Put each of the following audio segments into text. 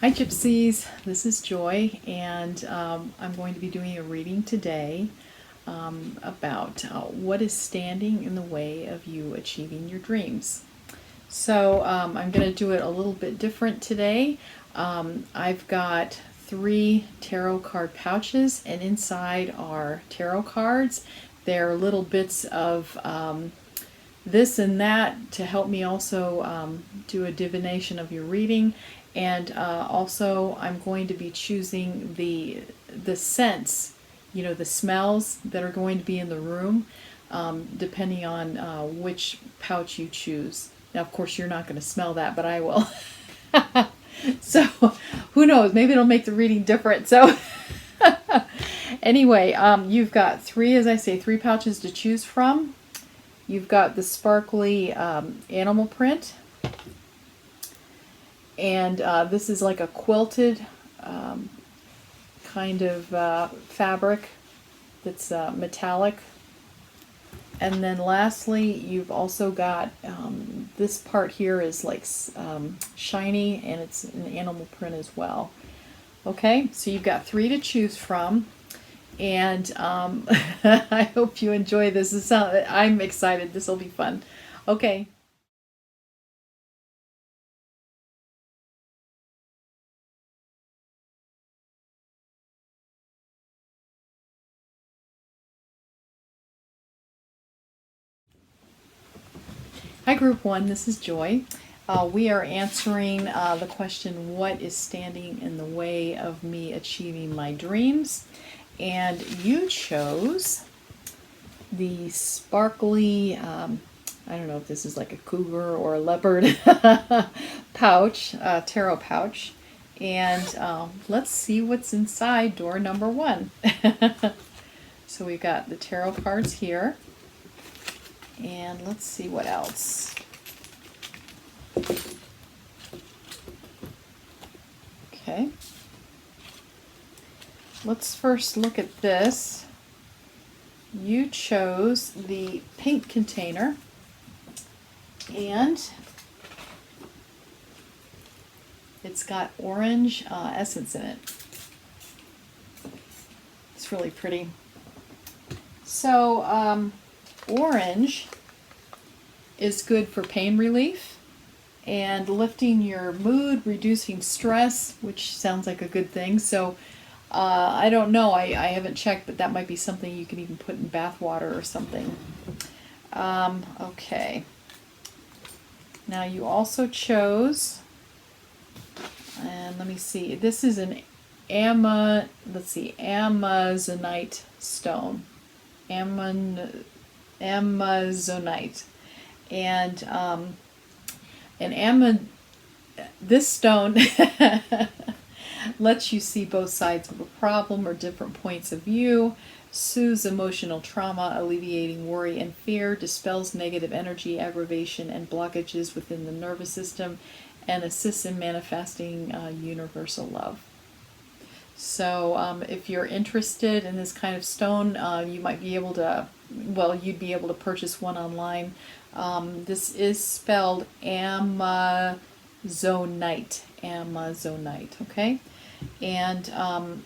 Hi Gypsies, this is Joy, and I'm going to be doing a reading today about what is standing in the way of you achieving your dreams. So I'm going to do it a little bit different today. I've got 3 tarot card pouches, and inside are tarot cards. They're little bits of this and that to help me also do a divination of your reading. And also I'm going to be choosing the scents, you know, the smells that are going to be in the room, depending on which pouch you choose. Now, of course, you're not going to smell that, but I will. So, who knows? Maybe it'll make the reading different. So, anyway, you've got 3, as I say, 3 pouches to choose from. You've got the sparkly animal print, and this is like a quilted kind of fabric that's metallic. And then lastly, you've also got this part here is like shiny, and it's an animal print as well. Okay, so you've got 3 to choose from. And I hope you enjoy this. I'm excited. This will be fun. Okay. Hi, Group 1. This is Joy. We are answering the question, what is standing in the way of me achieving my dreams? And you chose the sparkly, I don't know if this is like a cougar or a leopard pouch, tarot pouch. And let's see what's inside door number 1. So we've got the tarot cards here. And let's see what else. Okay. Let's first look at this. You chose the pink container, and it's got orange essence in it. It's really pretty. So, orange is good for pain relief and lifting your mood, reducing stress, which sounds like a good thing. So I don't know, I haven't checked, but that might be something you can even put in bath water or something. Okay. Now you also chose, and let me see, this is an Ammozonite stone. Ammozonite. And this stone lets you see both sides of a problem or different points of view, soothes emotional trauma, alleviating worry and fear, dispels negative energy, aggravation, and blockages within the nervous system, and assists in manifesting universal love. So if you're interested in this kind of stone, you might be able to, well, you'd be able to purchase one online. This is spelled Ammozonite, okay? And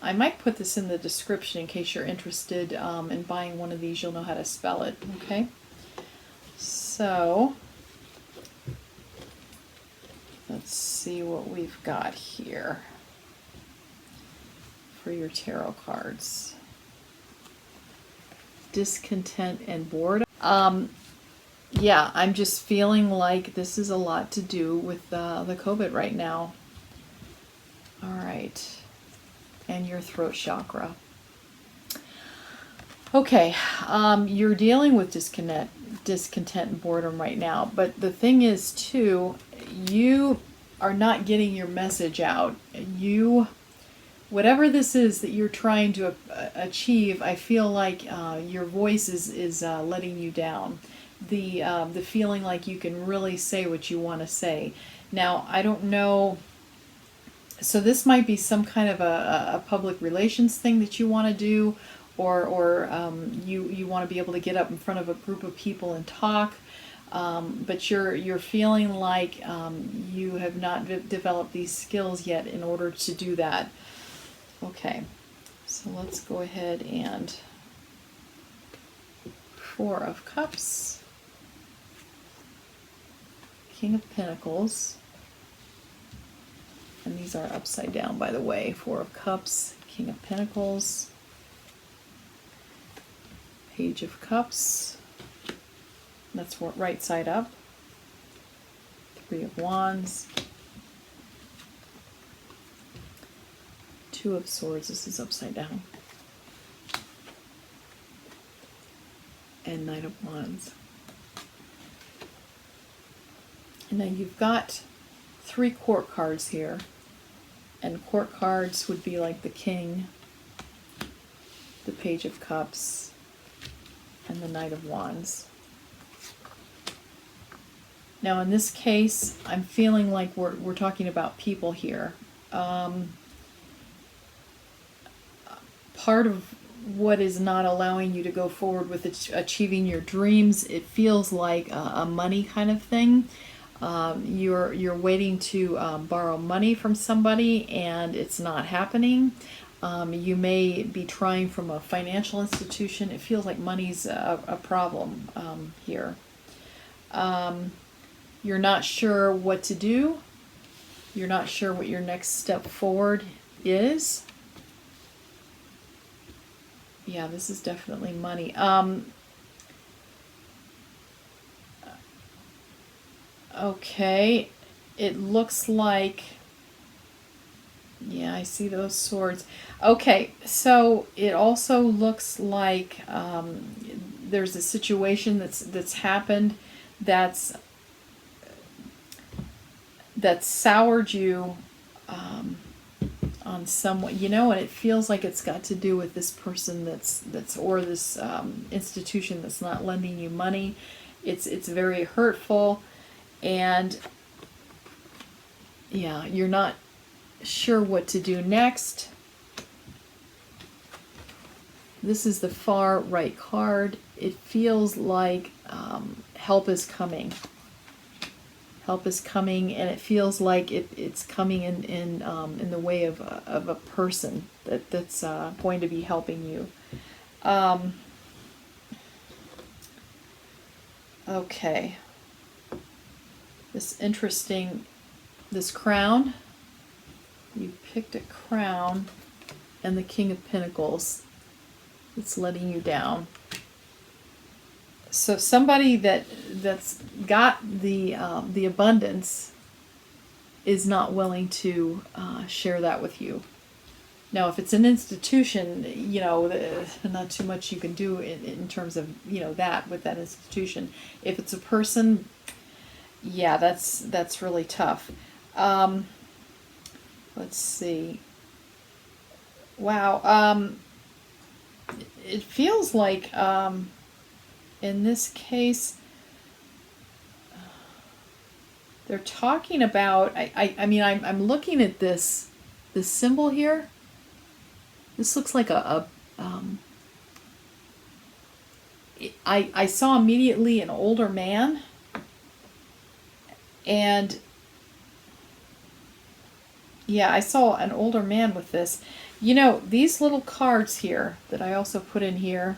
I might put this in the description in case you're interested in buying one of these. You'll know how to spell it, okay? So let's see what we've got here for your tarot cards. Discontent and boredom. Yeah, I'm just feeling like this is a lot to do with the COVID right now. All right. And your throat chakra. Okay, you're dealing with discontent and boredom right now, but the thing is too, you are not getting your message out. Whatever this is that you're trying to achieve, I feel like your voice is letting you down. The feeling like you can really say what you want to say. Now, I don't know. So this might be some kind of a public relations thing that you want to do, or you want to be able to get up in front of a group of people and talk. but you're feeling like you have not developed these skills yet in order to do that. Okay, so let's go ahead and Four of Cups, King of Pentacles, and these are upside down, by the way. Four of Cups, King of Pentacles, Page of Cups, that's what right side up, Three of Wands, Two of Swords, this is upside down, and Knight of Wands. And now you've got 3 court cards here, and court cards would be like the King, the Page of Cups, and the Knight of Wands. Now in this case, I'm feeling like we're talking about people here. Part of what is not allowing you to go forward with achieving your dreams, it feels like a money kind of thing. You're waiting to borrow money from somebody and it's not happening. You may be trying from a financial institution. It feels like money's a problem here. You're not sure what to do. You're not sure what your next step forward is. Yeah, this is definitely money. Okay, it looks like, yeah, I see those swords. Okay, so it also looks like there's a situation that's happened that's soured you on someone, you know, and it feels like it's got to do with this person that's or this institution that's not lending you money. It's very hurtful, and yeah, you're not sure what to do next. This is the far right card. It feels like help is coming. Help is coming, and it feels like it's coming in the way of a person that's going to be helping you. Okay. This crown. You picked a crown, and the King of Pentacles. It's letting you down. So somebody that's got the abundance is not willing to share that with you. Now, if it's an institution, you know, not too much you can do in terms of, you know, that with that institution. If it's a person, yeah, that's really tough. Let's see. Wow. It feels like in this case, they're talking about, I mean, I'm looking at this symbol here. This looks like I saw immediately an older man, and yeah, I saw an older man with this. You know, these little cards here that I also put in here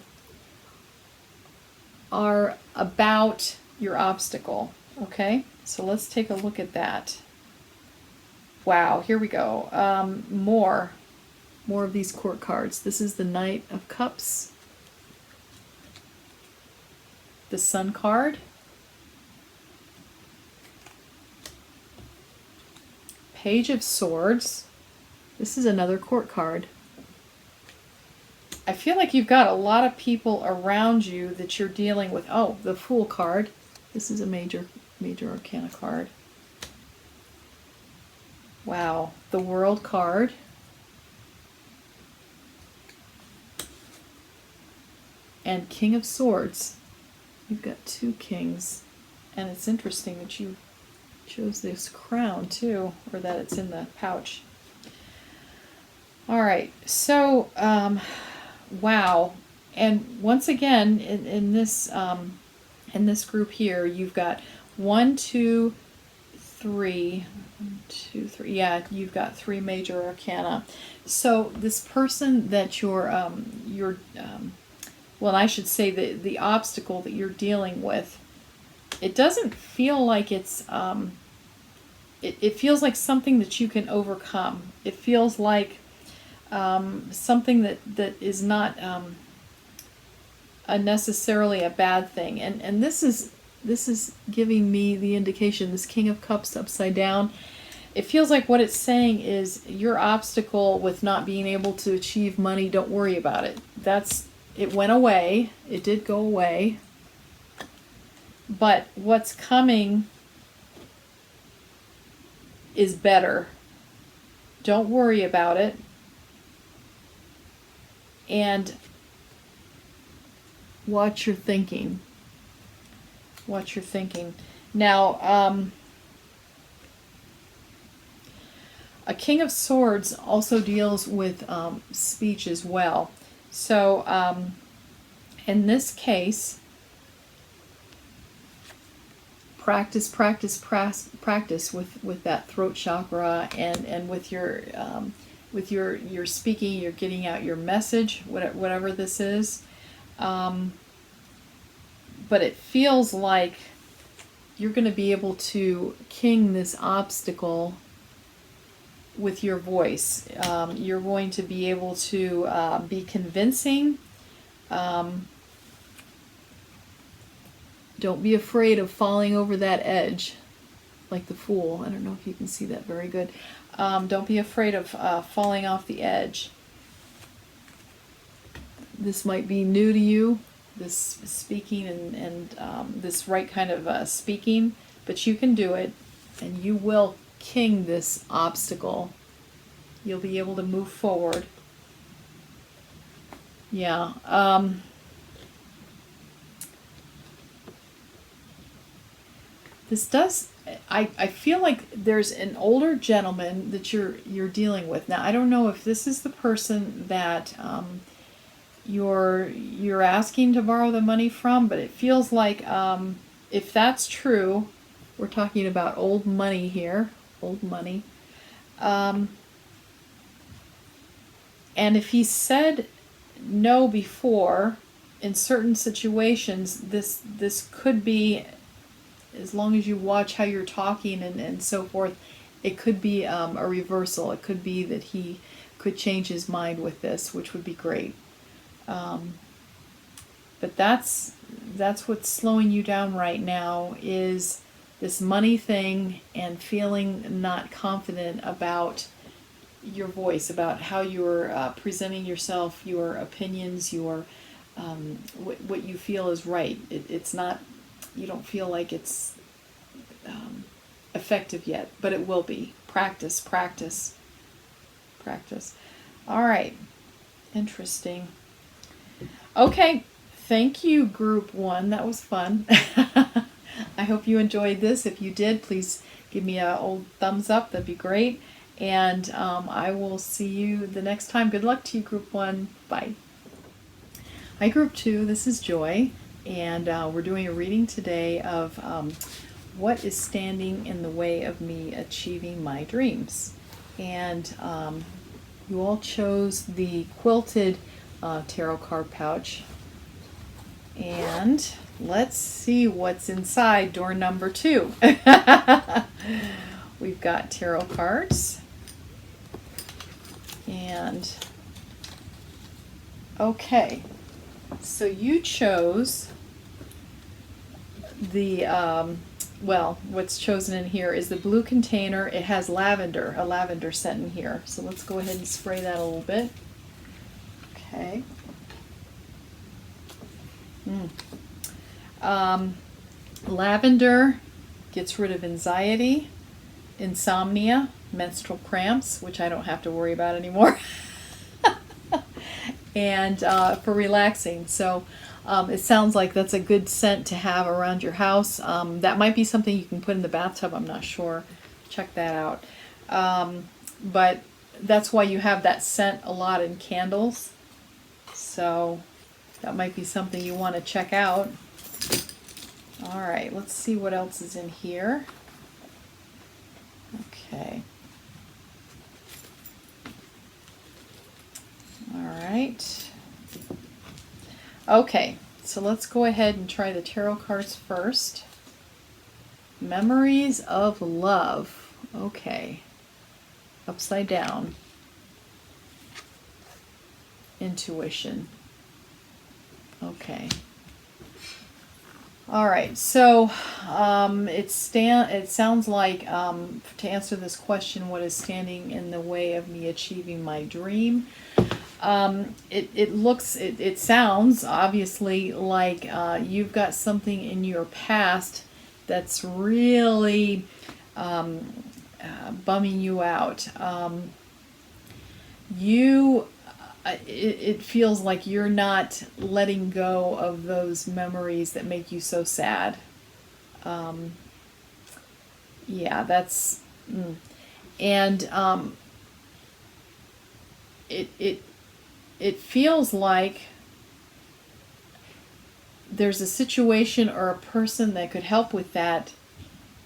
are about your obstacle. Okay, so let's take a look at that. Wow, here we go. More of these court cards. This is the Knight of Cups, the Sun card, Page of Swords. This is another court card. I feel like you've got a lot of people around you that you're dealing with. Oh, the Fool card. This is a major arcana card. Wow, the World card. And King of Swords. You've got 2 kings. And it's interesting that you chose this crown too, or that it's in the pouch. All right, so wow. And once again, in this in this group here, you've got 1, 2, 3, 1, 2, 3. Yeah, you've got 3 major arcana. So this person that well, I should say the obstacle that you're dealing with, it doesn't feel like it's, it feels like something that you can overcome. It feels like something that is not necessarily a bad thing. And this is giving me the indication, this King of Cups upside down, it feels like what it's saying is your obstacle with not being able to achieve money, don't worry about it. It went away. It did go away. But what's coming is better. Don't worry about it. And watch your thinking. Watch your thinking. Now, a King of Swords also deals with speech as well. So, in this case, practice with that throat chakra and with your speaking. You're getting out your message, whatever this is. But it feels like you're going to be able to king this obstacle with your voice. You're going to be able to be convincing. Don't be afraid of falling over that edge like the Fool. I don't know if you can see that very good. Don't be afraid of falling off the edge. This might be new to you, this speaking and this right kind of speaking, but you can do it, and you will king this obstacle. You'll be able to move forward. Yeah. This does. I feel like there's an older gentleman that you're dealing with. Now I don't know if this is the person that you're asking to borrow the money from, but it feels like if that's true, we're talking about old money here, old money. And if he said no before, in certain situations, this could be, as long as you watch how you're talking and so forth, it could be a reversal. It could be that he could change his mind with this, which would be great. But that's what's slowing you down right now, is this money thing and feeling not confident about your voice, about how you're presenting yourself, your opinions, your what you feel is right. It's not, you don't feel like it's effective yet, but it will be. Practice, practice, practice. All right. Interesting. Okay. Thank you, Group 1. That was fun. I hope you enjoyed this. If you did, please give me a old thumbs up. That'd be great. And I will see you the next time. Good luck to you, Group 1. Bye. Hi, Group 2. This is Joy. And we're doing a reading today of what is standing in the way of me achieving my dreams. And you all chose the Quilted tarot card pouch. And let's see what's inside door number 2. We've got tarot cards. And okay, so you chose the well, what's chosen in here is the blue container. It has lavender, a lavender scent in here. So let's go ahead and spray that a little bit. Okay. Lavender gets rid of anxiety, insomnia, menstrual cramps, which I don't have to worry about anymore, and for relaxing. So it sounds like that's a good scent to have around your house. That might be something you can put in the bathtub. I'm not sure. Check that out. But that's why you have that scent a lot in candles. So that might be something you want to check out. All right, let's see what else is in here. Okay. All right. Okay, so let's go ahead and try the tarot cards first. Memories of love. Okay. Upside down. Intuition. Okay. All right, so it sounds like, to answer this question, what is standing in the way of me achieving my dream? It sounds obviously like you've got something in your past that's really bumming you out. It feels like you're not letting go of those memories that make you so sad. Yeah, that's, and it feels like there's a situation or a person that could help with that,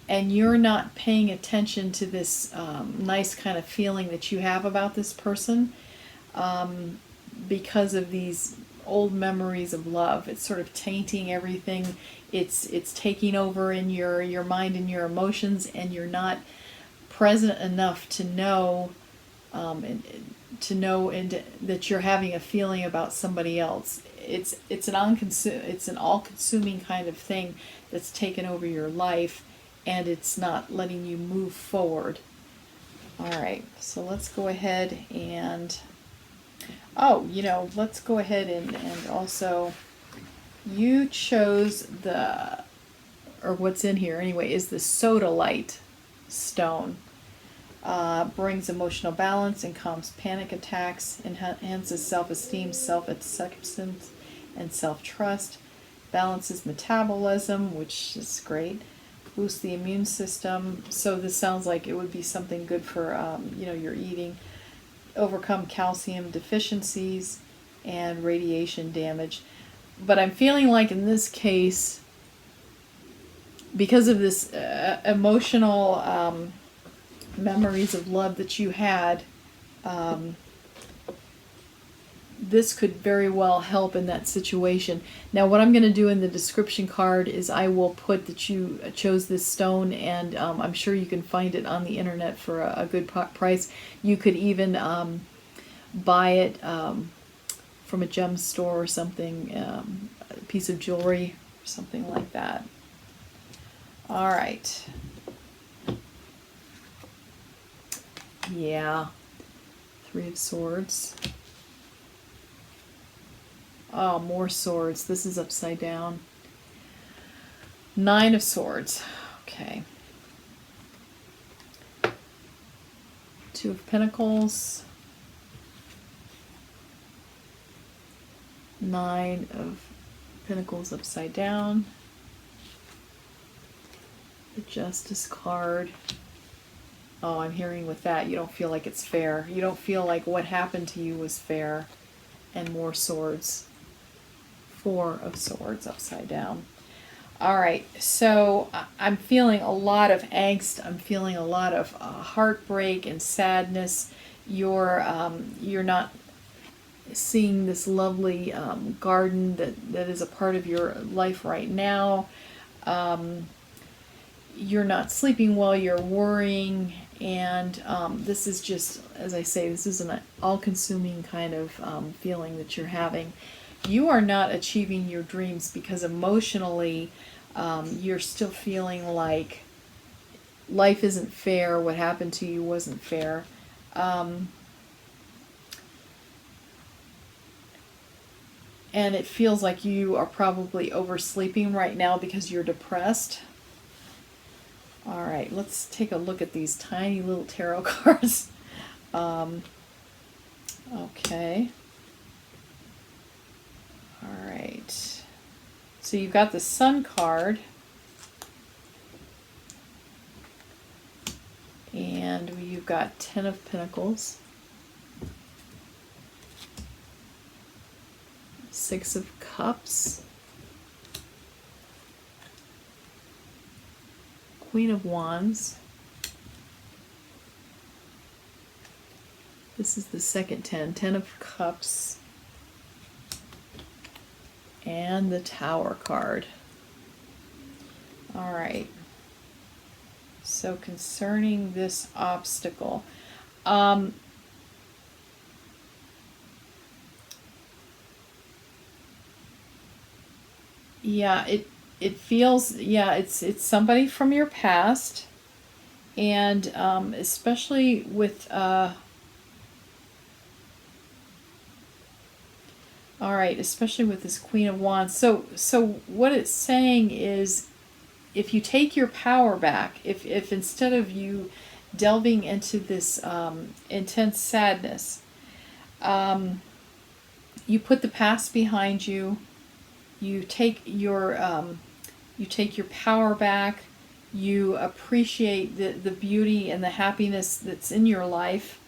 and you're not paying attention to this nice kind of feeling that you have about this person. Because of these old memories of love. It's sort of tainting everything. It's taking over in your mind and your emotions, and you're not present enough to know that you're having a feeling about somebody else. It's an all-consuming kind of thing that's taken over your life, and it's not letting you move forward. All right, so let's go ahead and let's go ahead and also, you chose what's in here anyway, is the Sodalite Stone. Brings emotional balance and calms panic attacks, enhances self-esteem, self-acceptance, and self-trust, balances metabolism, which is great, boosts the immune system. So this sounds like it would be something good for, your eating. Overcome calcium deficiencies and radiation damage. But I'm feeling like in this case, because of this emotional memories of love that you had, this could very well help in that situation. Now what I'm going to do in the description card is I will put that you chose this stone, and I'm sure you can find it on the internet for a good price. You could even buy it from a gem store or something, a piece of jewelry or something like that. All right. Yeah. 3 of Swords. Oh, more swords. This is upside down. 9 of Swords. Okay. 2 of Pentacles. 9 of Pentacles upside down. The Justice card. Oh, I'm hearing with that, you don't feel like it's fair. You don't feel like what happened to you was fair. And more swords. 4 of Swords upside down. All right, so I'm feeling a lot of angst. I'm feeling a lot of heartbreak and sadness. You're not seeing this lovely garden that is a part of your life right now. You're not sleeping well. You're worrying, and this is just, as I say, this is an all-consuming kind of feeling that you're having. You are not achieving your dreams because emotionally you're still feeling like life isn't fair, what happened to you wasn't fair. And it feels like you are probably oversleeping right now because you're depressed. All right, let's take a look at these tiny little tarot cards. Okay. All right, so you've got the Sun card, and you've got 10 of Pentacles, 6 of Cups, Queen of Wands. This is the second 10. 10 of Cups. And the Tower card. All right. So concerning this obstacle, yeah, it feels, yeah, it's somebody from your past, and especially with all right, especially with this Queen of Wands. So what it's saying is, if you take your power back, if instead of you delving into this intense sadness, you put the past behind you, you take your power back, you appreciate the beauty and the happiness that's in your life.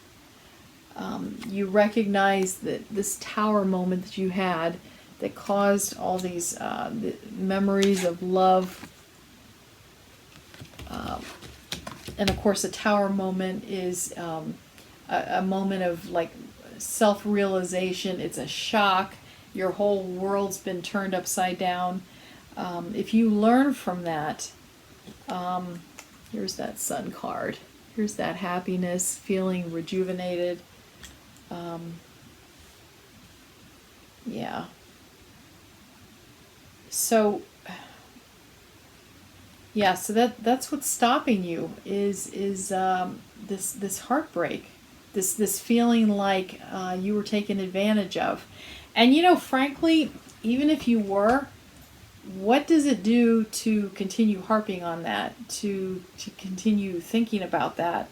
You recognize that this tower moment that you had that caused all these the memories of love. And of course, a tower moment is a moment of like self-realization. It's a shock. Your whole world's been turned upside down. If you learn from that, here's that Sun card. Here's that happiness, feeling rejuvenated. Yeah. So yeah, so that's what's stopping you is this heartbreak, this feeling like you were taken advantage of, and you know, frankly, even if you were, what does it do to continue harping on that, to continue thinking about that?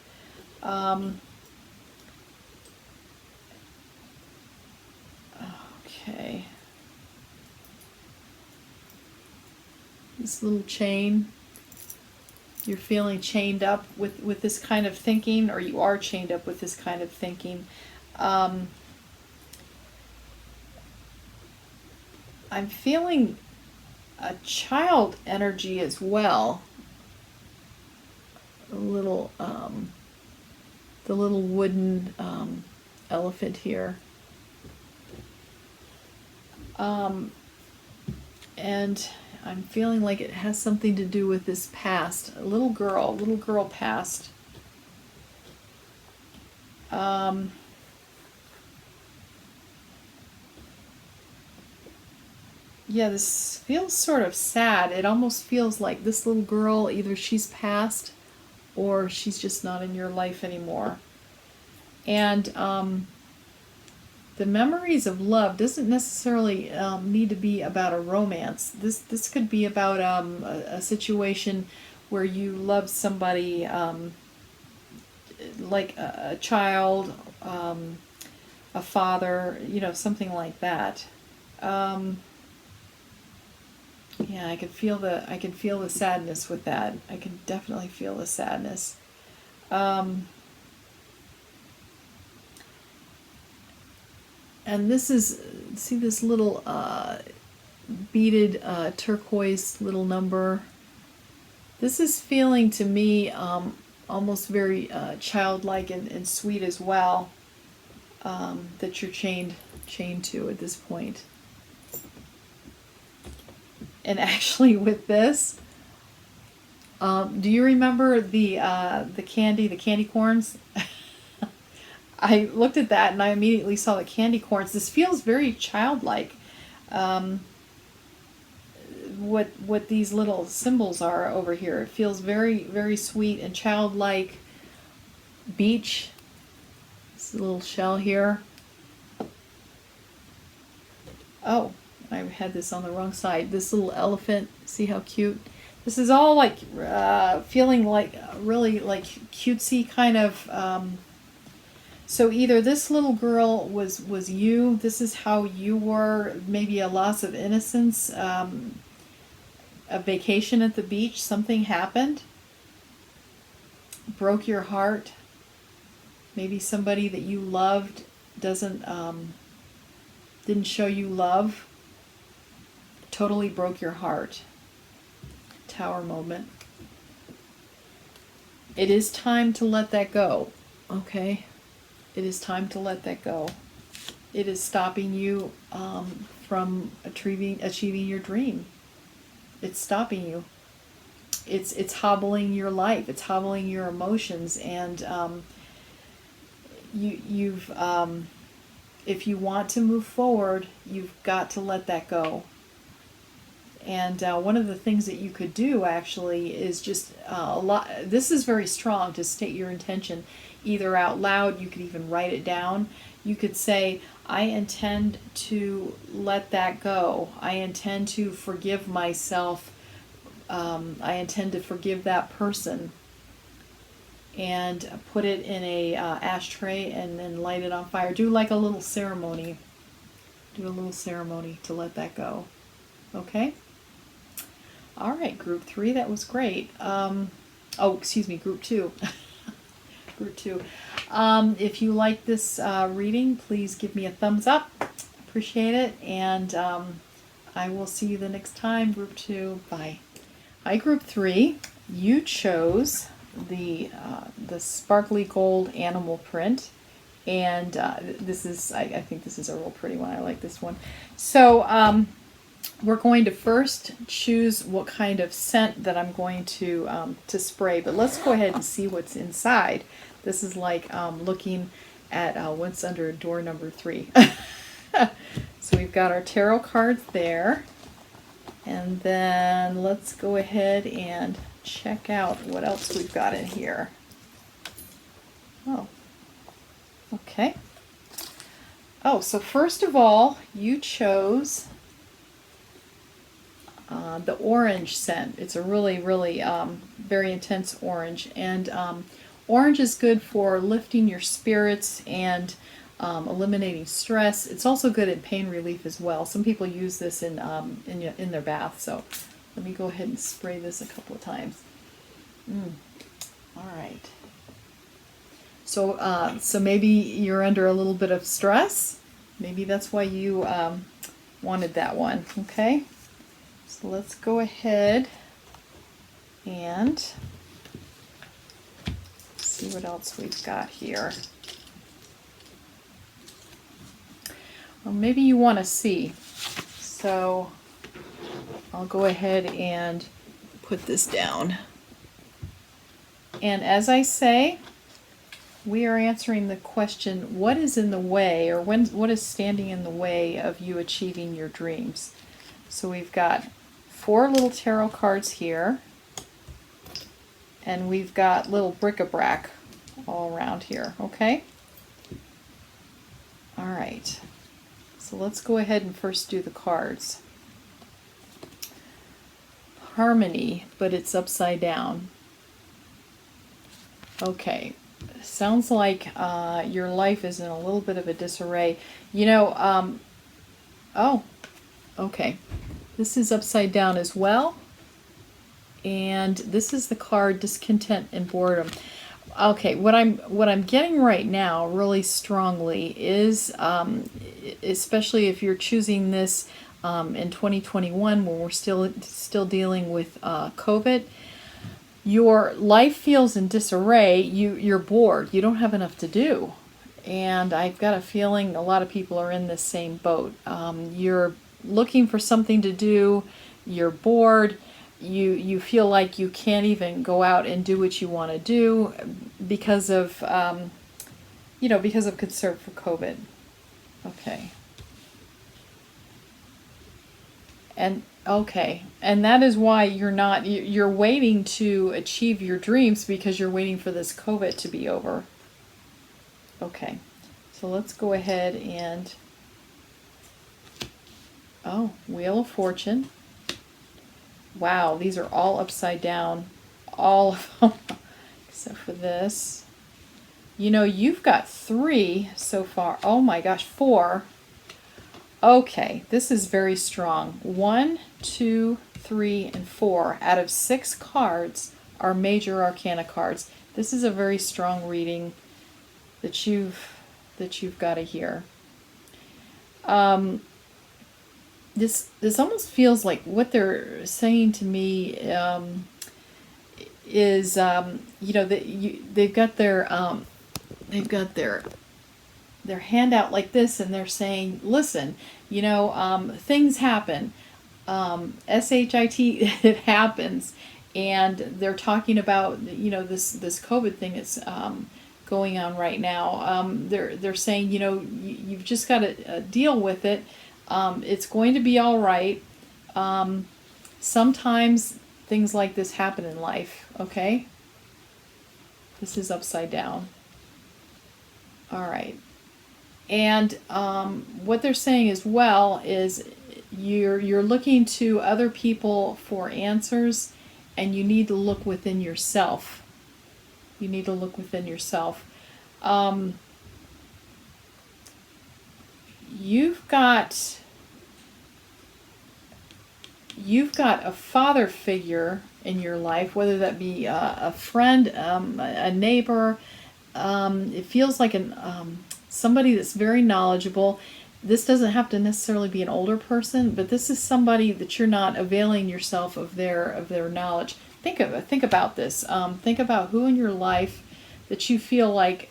Okay, this little chain. You're feeling chained up with this kind of thinking, or you are chained up with this kind of thinking. I'm feeling a child energy as well. A little, the little wooden elephant here. And I'm feeling like it has something to do with this past. A little girl past. Yeah, this feels sort of sad. It almost feels like this little girl, either she's passed or she's just not in your life anymore. And the memories of love doesn't necessarily need to be about a romance. This could be about a situation where you love somebody, like a child, a father, you know, something like that. Yeah, I can feel the sadness with that. I can definitely feel the sadness. And this is, see this little beaded turquoise little number. This is feeling to me almost very childlike and sweet as well, that you're chained to at this point. And actually with this, do you remember the candy corns? I looked at that and I immediately saw the candy corns. This feels very childlike. What these little symbols are over here. It feels very, very sweet and childlike. Beach. This little shell here. Oh, I had this on the wrong side. This little elephant. See how cute? This is all like feeling like really like cutesy kind of. So either this little girl was you, this is how you were, maybe a loss of innocence, a vacation at the beach, something happened, broke your heart, maybe somebody that you loved didn't show you love, totally broke your heart. Tower moment. It is time to let that go, okay? It is time to let that go. It is stopping you from achieving your dream. It's stopping you. It's hobbling your life. It's hobbling your emotions, and you've if you want to move forward, you've got to let that go. And one of the things that you could do actually is just a lot. This is very strong to state your intention, either out loud. You could even write it down. You could say, "I intend to let that go. I intend to forgive myself. I intend to forgive that person." And put it in a ashtray and then light it on fire. Do like a little ceremony. Do a little ceremony to let that go. Okay? All right, group 3, that was great. Excuse me, group 2. Group 2. If you like this reading, please give me a thumbs up. Appreciate it. And I will see you the next time, group 2. Bye. Hi, group 3. You chose the sparkly gold animal print. And this is, I think this is a real pretty one. I like this one. So, we're going to first choose what kind of scent that I'm going to spray, but let's go ahead and see what's inside. This is like looking at what's under door number 3. So we've got our tarot cards there, and then let's go ahead and check out what else we've got in here. Oh, okay. Oh, so first of all, you chose the orange scent. It's a really, really very intense orange. And orange is good for lifting your spirits and eliminating stress. It's also good in pain relief as well. Some people use this in their bath. So let me go ahead and spray this a couple of times. All right. So maybe you're under a little bit of stress. Maybe that's why you wanted that one. Okay. So let's go ahead and see what else we've got here. Well, maybe you want to see. So I'll go ahead and put this down. And as I say, we are answering the question, what is in the way, or what is standing in the way of you achieving your dreams? So we've got 4 little tarot cards here, and we've got little bric-a-brac all around here, okay? All right, so let's go ahead and first do the cards. Harmony, but it's upside down. Okay, sounds like your life is in a little bit of a disarray. You know, oh, okay. This is upside down as well. And this is the card Discontent and Boredom. Okay, what I'm getting right now really strongly is, especially if you're choosing this in 2021 when we're still dealing with COVID, your life feels in disarray. You're bored. You don't have enough to do. And I've got a feeling a lot of people are in this same boat. You're looking for something to do, you're bored, you feel like you can't even go out and do what you want to do because of because of concern for COVID. Okay. And that is why you're waiting to achieve your dreams, because you're waiting for this COVID to be over. Okay. So let's go ahead and Wheel of Fortune. Wow, these are all upside down. All of them. Except for this. You know, you've got 3 so far. Oh my gosh, 4. Okay, this is very strong. 1, 2, 3, and 4 out of 6 cards are major arcana cards. This is a very strong reading that you've got to hear. This almost feels like what they're saying to me is, they've got their hand out like this, and they're saying, listen, things happen. SHIT, it happens. And they're talking about, this COVID thing that's going on right now. They're saying, you've just got to deal with it. It's going to be all right. Sometimes things like this happen in life, okay? This is upside down. All right. And what they're saying as well is you're looking to other people for answers, and you need to look within yourself. You need to look within yourself. You've got a father figure in your life, whether that be a friend, a neighbor. It feels like somebody that's very knowledgeable. This doesn't have to necessarily be an older person, but this is somebody that you're not availing yourself of their knowledge. Think about this. Think about who in your life that you feel like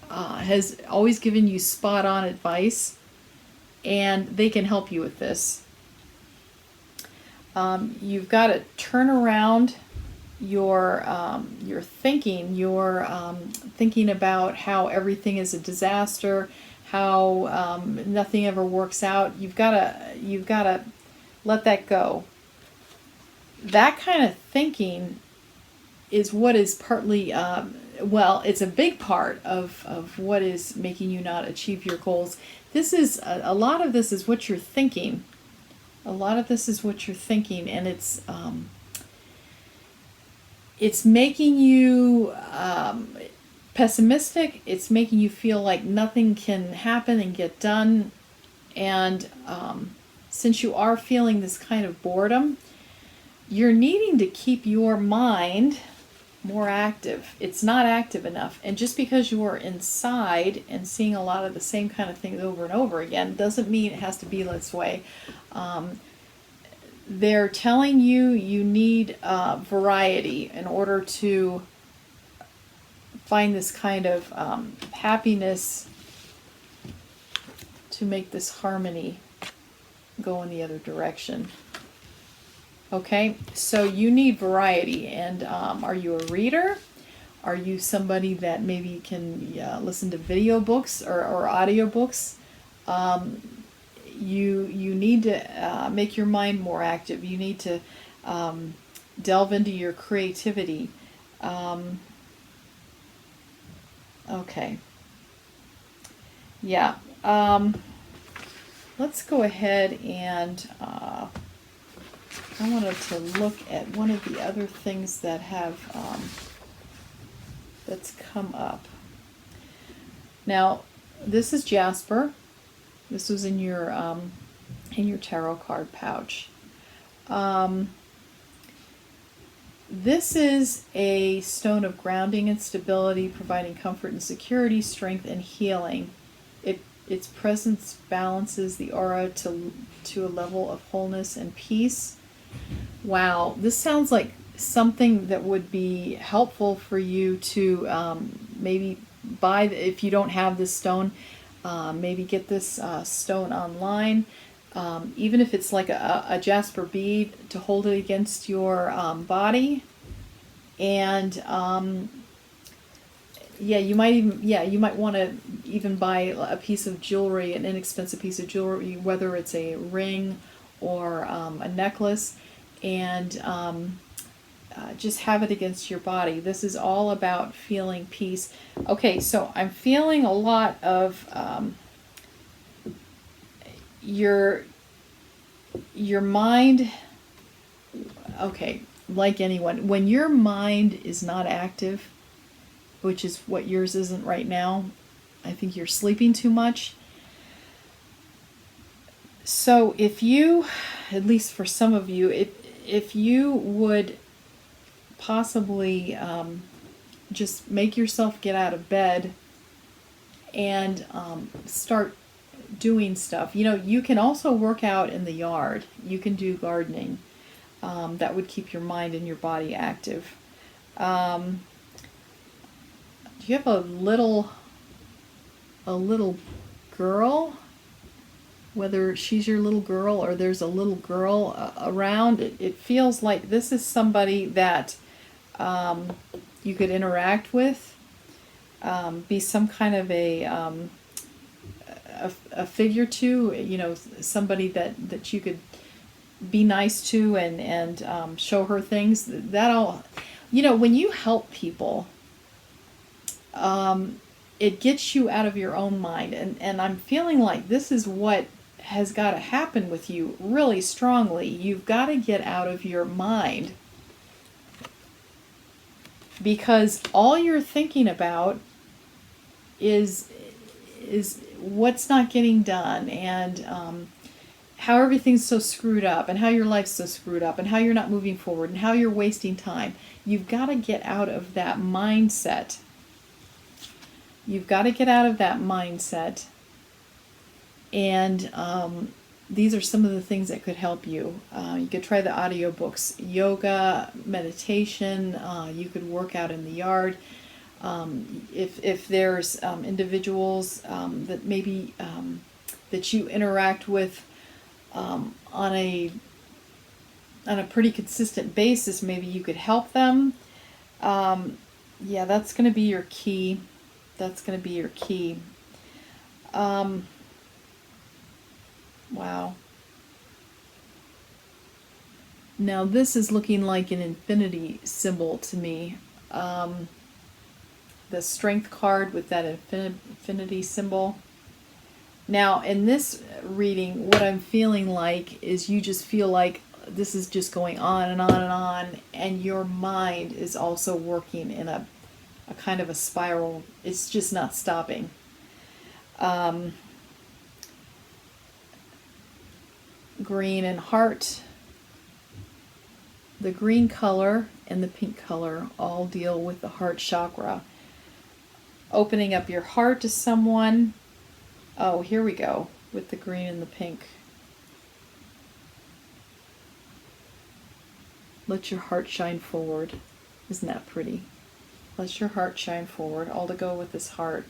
has always given you spot on advice, and they can help you with this. You've got to turn around your thinking. You're thinking about how everything is a disaster, how nothing ever works out. You've got to let that go. That kind of thinking is what is partly, it's a big part of what is making you not achieve your goals. This is a lot of this is what you're thinking. A lot of this is what you're thinking, and it's making you pessimistic. It's making you feel like nothing can happen and get done. And since you are feeling this kind of boredom, you're needing to keep your mind more active. It's not active enough. And just because you are inside and seeing a lot of the same kind of things over and over again doesn't mean it has to be this way. They're telling you need variety in order to find this kind of happiness, to make this harmony go in the other direction. Okay, so you need variety. And are you a reader? Are you somebody that maybe can listen to video books or audio books? You need to make your mind more active. You need to delve into your creativity. Okay. Yeah. Let's go ahead and I wanted to look at one of the other things that have that's come up. Now, this is Jasper. This was in your tarot card pouch. This is a stone of grounding and stability, providing comfort and security, strength and healing. Its presence balances the aura to a level of wholeness and peace. Wow, this sounds like something that would be helpful for you to maybe buy, if you don't have this stone. Maybe get this stone online, even if it's like a Jasper bead to hold it against your body. And you might want to even buy a piece of jewelry, an inexpensive piece of jewelry, whether it's a ring or a necklace, and just have it against your body. This is all about feeling peace. Okay, so I'm feeling a lot of your mind. Okay, like anyone, when your mind is not active, which is what yours isn't right now, I think you're sleeping too much. So if you, at least for some of you, if you would possibly just make yourself get out of bed and start doing stuff. You can also work out in the yard. You can do gardening. That would keep your mind and your body active. Do you have a little girl? Whether she's your little girl or there's a little girl around, it feels like this is somebody that you could interact with, be some kind of a figure to, you know, somebody that you could be nice to and show her things. That'll, you know, when you help people, it gets you out of your own mind, and I'm feeling like this is what has got to happen with you really strongly. You've got to get out of your mind, because all you're thinking about is what's not getting done, and how everything's so screwed up, and how your life's so screwed up, and how you're not moving forward, and how you're wasting time. You've got to get out of that mindset. You've got to get out of that mindset. And these are some of the things that could help you. You could try the audiobooks, yoga, meditation. You could work out in the yard. If there's individuals that maybe that you interact with on a pretty consistent basis, maybe you could help them. Yeah, that's going to be your key. That's going to be your key. Wow. Now this is looking like an infinity symbol to me. The strength card with that infinity symbol. Now in this reading, what I'm feeling like is you just feel like this is just going on and on and on, and your mind is also working in a kind of a spiral. It's just not stopping. Green and heart. The green color and the pink color all deal with the heart chakra. Opening up your heart to someone. Oh, here we go with the green and the pink. Let your heart shine forward. Isn't that pretty? Let your heart shine forward. All to go with this heart.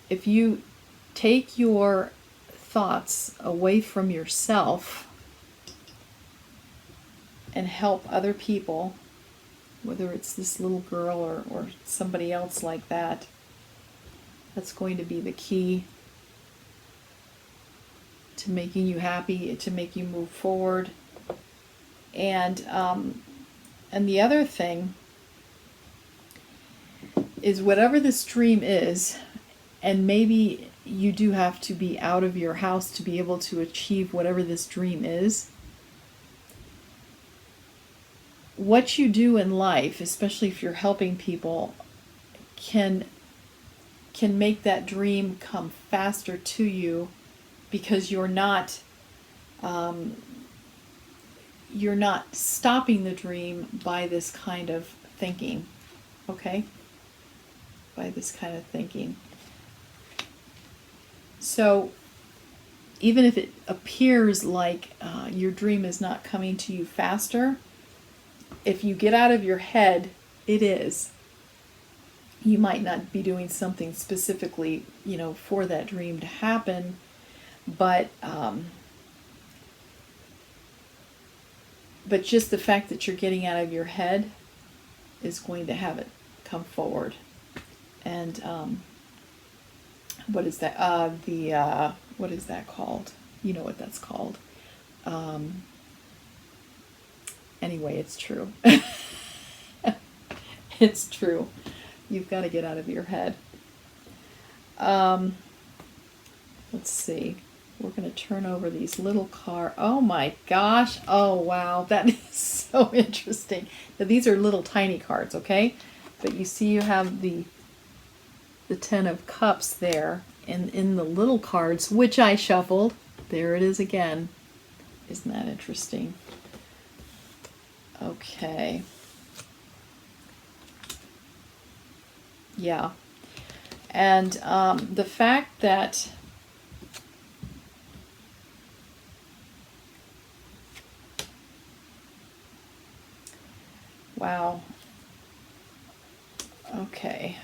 If you take your thoughts away from yourself and help other people, whether it's this little girl or somebody else like that, that's going to be the key to making you happy, to make you move forward. And the other thing is, whatever this dream is, and maybe you do have to be out of your house to be able to achieve whatever this dream is. What you do in life, especially if you're helping people, can make that dream come faster to you, because you're not stopping the dream by this kind of thinking. Okay? By this kind of thinking. So even if it appears like your dream is not coming to you faster, if you get out of your head, it is. You might not be doing something specifically, you know, for that dream to happen, but just the fact that you're getting out of your head is going to have it come forward. And what is that? What is that called? You know what that's called. Anyway, it's true. It's true. You've got to get out of your head. Let's see. We're going to turn over these little cards. Oh my gosh. Oh wow. That is so interesting. Now, these are little tiny cards, okay? But you see you have the Ten of Cups there. And in the little cards, which I shuffled, there it is again. Isn't that interesting? Okay. Yeah. And the fact that Wow. Okay.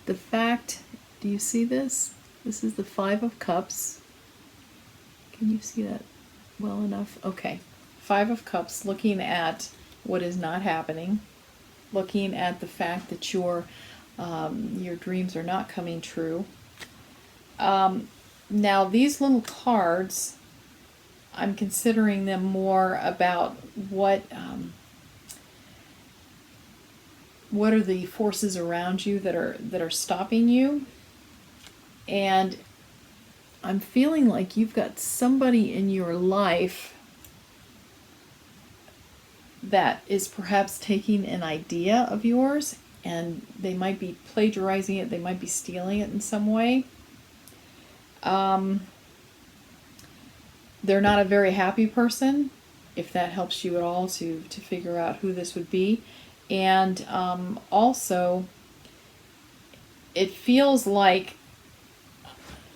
The fact, do you see this? This is the Five of Cups. Can you see that well enough? Okay. Five of Cups, looking at what is not happening, looking at the fact that your dreams are not coming true. Now, these little cards, I'm considering them more about what are the forces around you that are stopping you. And I'm feeling like you've got somebody in your life that is perhaps taking an idea of yours, and they might be plagiarizing it, they might be stealing it in some way. They're not a very happy person, if that helps you at all to figure out who this would be. And also, it feels like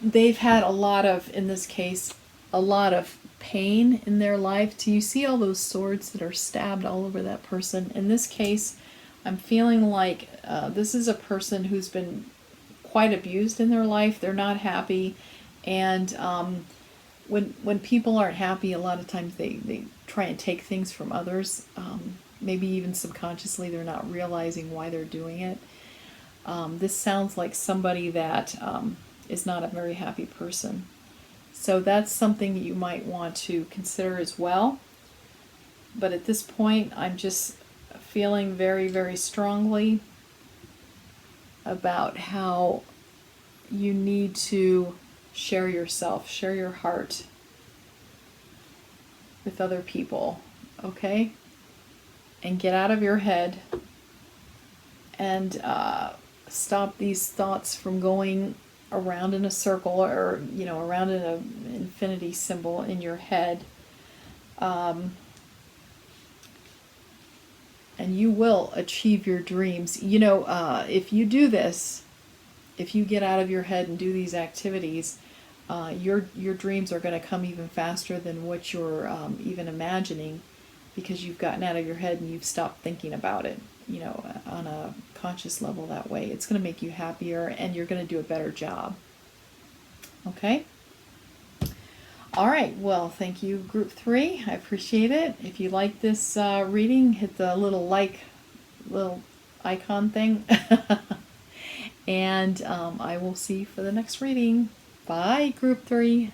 they've had a lot of, in this case, a lot of pain in their life. Do you see all those swords that are stabbed all over that person? In this case, I'm feeling like this is a person who's been quite abused in their life. They're not happy. And when people aren't happy, a lot of times they try and take things from others. Maybe even subconsciously they're not realizing why they're doing it. This sounds like somebody that is not a very happy person. So that's something that you might want to consider as well. But at this point, I'm just feeling very, very strongly about how you need to share yourself, share your heart with other people, okay? And get out of your head and stop these thoughts from going around in a circle, or around in an infinity symbol in your head. And you will achieve your dreams. If you do this, if you get out of your head and do these activities, your dreams are going to come even faster than what you're even imagining, because you've gotten out of your head and you've stopped thinking about it, on a conscious level that way. It's going to make you happier, and you're going to do a better job. Okay? All right, well, thank you, Group 3. I appreciate it. If you like this reading, hit the little icon thing. And I will see you for the next reading. Bye, Group 3.